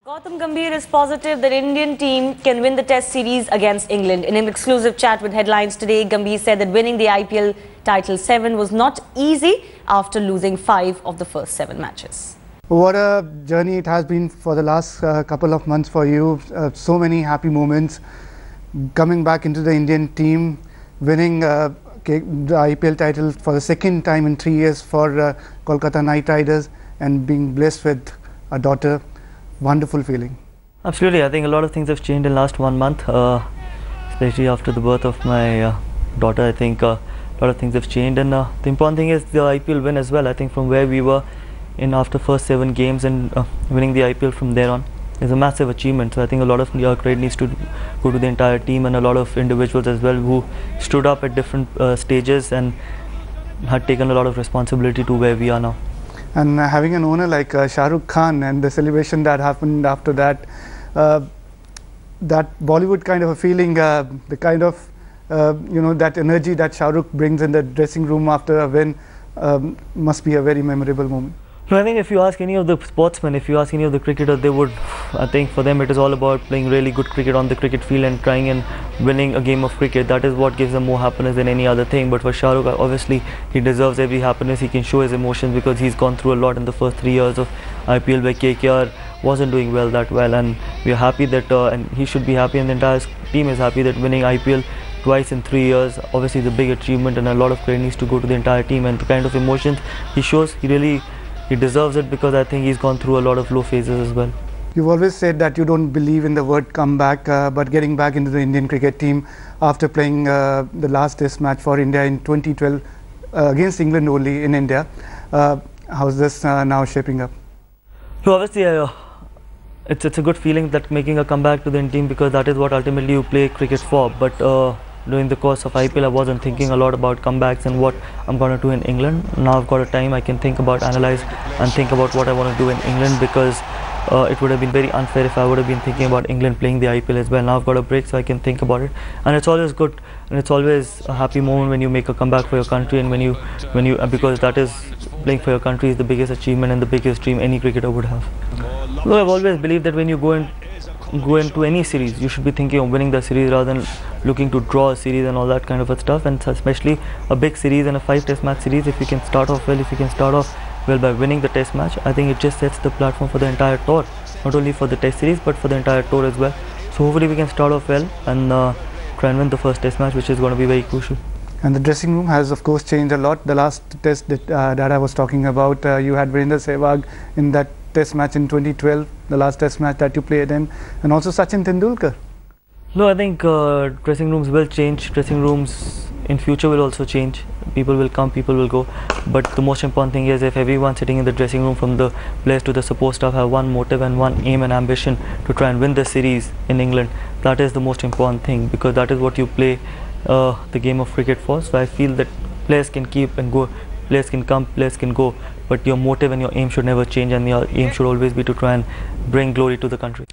Gautam Gambhir is positive that Indian team can win the Test series against England. In an exclusive chat with Headlines today, Gambhir said that winning the IPL title 7 was not easy after losing 5 of the first 7 matches. What a journey it has been for the last couple of months for you. So many happy moments. Coming back into the Indian team, winning the IPL title for the second time in 3 years for Kolkata Knight Riders and being blessed with a daughter. Wonderful feeling. Absolutely. I think a lot of things have changed in the last 1 month, especially after the birth of my daughter. I think a lot of things have changed, and the important thing is the IPL win as well. I think from where we were in after first 7 games and winning the IPL from there on is a massive achievement. So I think a lot of credit needs to go to the entire team and a lot of individuals as well who stood up at different stages and had taken a lot of responsibility to where we are now. And having an owner like Shah Rukh Khan and the celebration that happened after that, that Bollywood kind of a feeling, the kind of that energy that Shah Rukh brings in the dressing room after a win must be a very memorable moment. No, I think if you ask any of the sportsmen, if you ask any of the cricketers, they would, I think for them it is all about playing really good cricket on the cricket field and trying and winning a game of cricket. That is what gives them more happiness than any other thing. But for Shah Rukh, obviously he deserves every happiness. He can show his emotions because he's gone through a lot in the first 3 years of IPL where KKR wasn't doing that well, and we are happy that and he should be happy and the entire team is happy that winning IPL twice in 3 years obviously is a big achievement, and a lot of credit needs to go to the entire team, and the kind of emotions he shows, he deserves it because I think he's gone through a lot of low phases as well. You've always said that you don't believe in the word comeback, but getting back into the Indian cricket team after playing the last Test match for India in 2012 against England only in India, how's this now shaping up? So obviously it's a good feeling that making a comeback to the Indian team, because that is what ultimately you play cricket for. But during the course of IPL, I wasn't thinking a lot about comebacks and what I'm going to do in England. Now I've got a time I can think about, analyze and think about what I want to do in England, because it would have been very unfair if I would have been thinking about England playing the IPL as well. Now I've got a break so I can think about it, and it's always good and it's always a happy moment when you make a comeback for your country, and when you because that is, playing for your country is the biggest achievement and the biggest dream any cricketer would have. So I've always believed that when you go into any series, you should be thinking of winning the series rather than looking to draw a series and all that kind of stuff. And especially a big series and a 5 Test match series, if you can start off well, by winning the Test match, I think it just sets the platform for the entire tour, not only for the Test series but for the entire tour as well. So hopefully we can start off well and try and win the first Test match, which is going to be very crucial. And the dressing room has of course changed a lot. The last Test that I was talking about, you had Virendra Sehwag in that Test match in 2012, the last Test match that you played in, and also Sachin Tendulkar. No, I think dressing rooms will change. Dressing rooms in future will also change. People will come, people will go. But the most important thing is if everyone sitting in the dressing room, from the players to the support staff, have one motive and one aim and ambition to try and win the series in England, that is the most important thing, because that is what you play the game of cricket for. So I feel that players can keep and go, players can come, players can go, but your motive and your aim should never change, and your aim should always be to try and bring glory to the country.